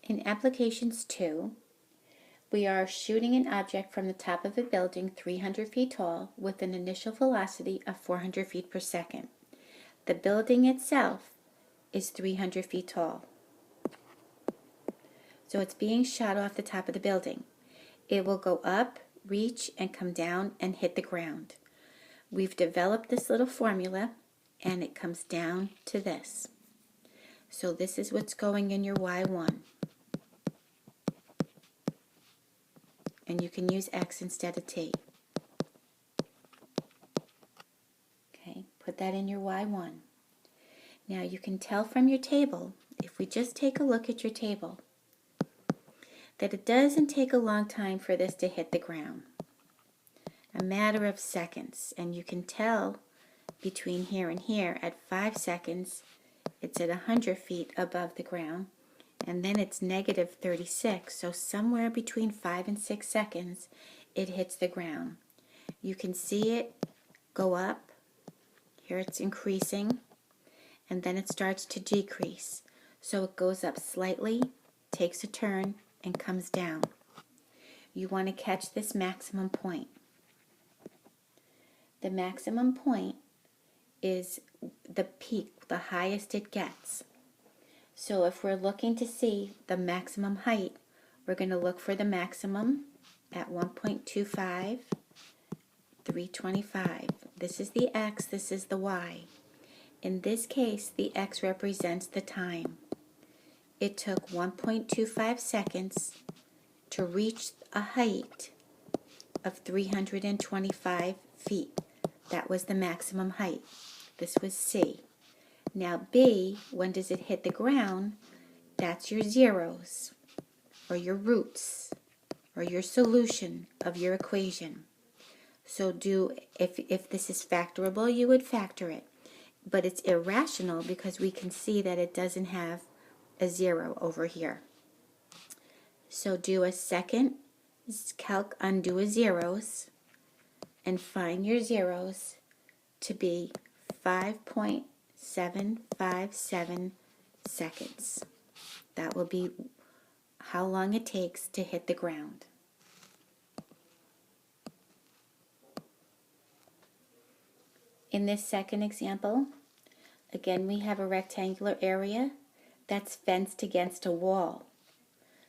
In applications 2, we are shooting an object from the top of a building 300 feet tall with an initial velocity of 400 feet per second. The building itself is 300 feet tall. So it's being shot off the top of the building. It will go up, reach, and come down and hit the ground. We've developed this little formula, and it comes down to this. So this is what's going in your Y1. And you can use X instead of T. Okay, put that in your Y1. Now you can tell from your table, if we just take a look at your table, that it doesn't take a long time for this to hit the ground. A matter of seconds. And you can tell between here and here at 5 seconds, it's at 100 feet above the ground. And then it's negative 36, so somewhere between 5 and 6 seconds, it hits the ground. You can see it go up. Here it's increasing, and then it starts to decrease. So it goes up slightly, takes a turn, and comes down. You want to catch this maximum point. The maximum point is the peak, the highest it gets. So if we're looking to see the maximum height, we're going to look for the maximum at 1.25, 325. This is the X, this is the Y. In this case, the X represents the time. It took 1.25 seconds to reach a height of 325 feet. That was the maximum height. This was C. Now B, when does it hit the ground? That's your zeros, or your roots, or your solution of your equation. So if this is factorable, you would factor it. But it's irrational because we can see that it doesn't have a 0 over here. So do a second calc undo a zeros and find your zeros to be 5.757 seconds. That will be how long it takes to hit the ground. In this second example, again we have a rectangular area that's fenced against a wall.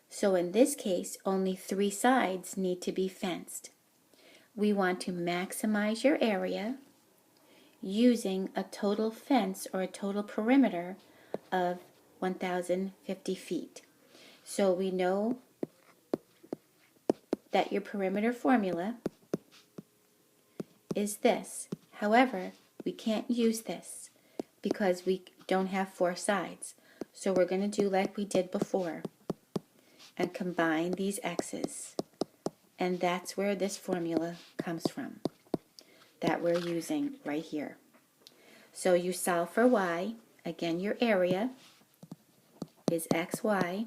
So in this case, only 3 sides need to be fenced. We want to maximize your area using a total fence or a total perimeter of 1,050 feet. So we know that your perimeter formula is this. However, we can't use this because we don't have 4 sides. So we're going to do like we did before and combine these X's. And that's where this formula comes from that we're using right here. So you solve for Y. Again, your area is XY.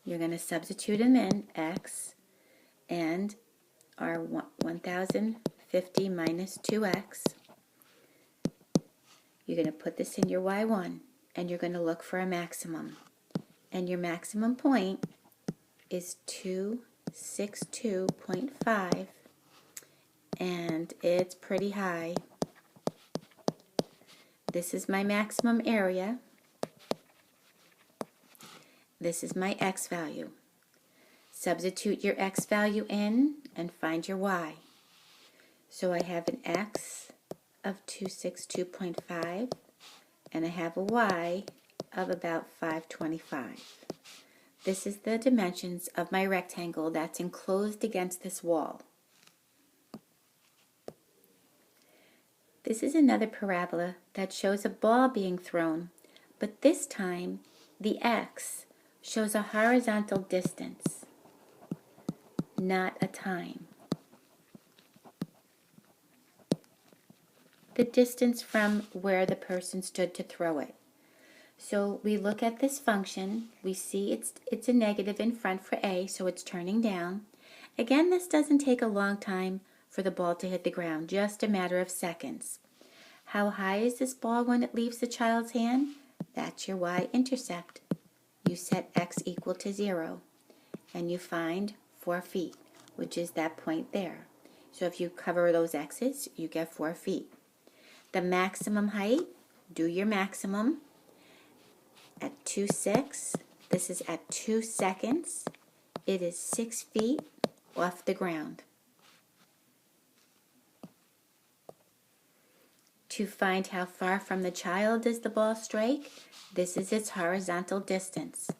You're going to substitute them in, X, and our 1,050 minus 2X. You're going to put this in your Y1, and you're going to look for a maximum. And your maximum point is 262.5, and it's pretty high. This is my maximum area. This is my X value. Substitute your X value in and find your Y. So I have an X of 262.5 and I have a Y of about 525. This is the dimensions of my rectangle that's enclosed against this wall. This is another parabola that shows a ball being thrown, but this time the X shows a horizontal distance, not a time. The distance from where the person stood to throw it. So we look at this function, we see it's a negative in front for A, so it's turning down. Again, this doesn't take a long time for the ball to hit the ground, just a matter of seconds. How high is this ball when it leaves the child's hand? That's your y-intercept. you set x equal to 0, and you find 4 feet, which is that point there. So if you cover those x's, you get 4 feet. The maximum height, do your maximum at 2.6. This is at 2 seconds. It is 6 feet off the ground. To find how far from the child does the ball strike, this is its horizontal distance.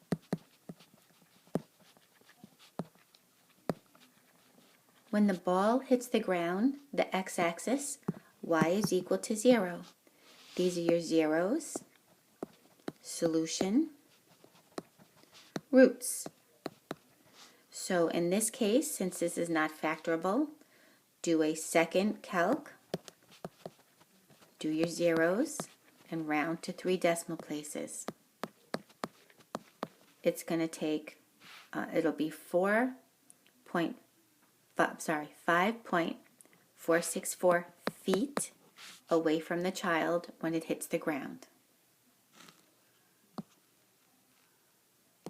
When the ball hits the ground, the x-axis, y is equal to 0. These are your zeros, solution, roots. So in this case, since this is not factorable, do a second calc, do your zeros, and round to 3 decimal places. It's going to take, it'll be 5.464 feet away from the child when it hits the ground.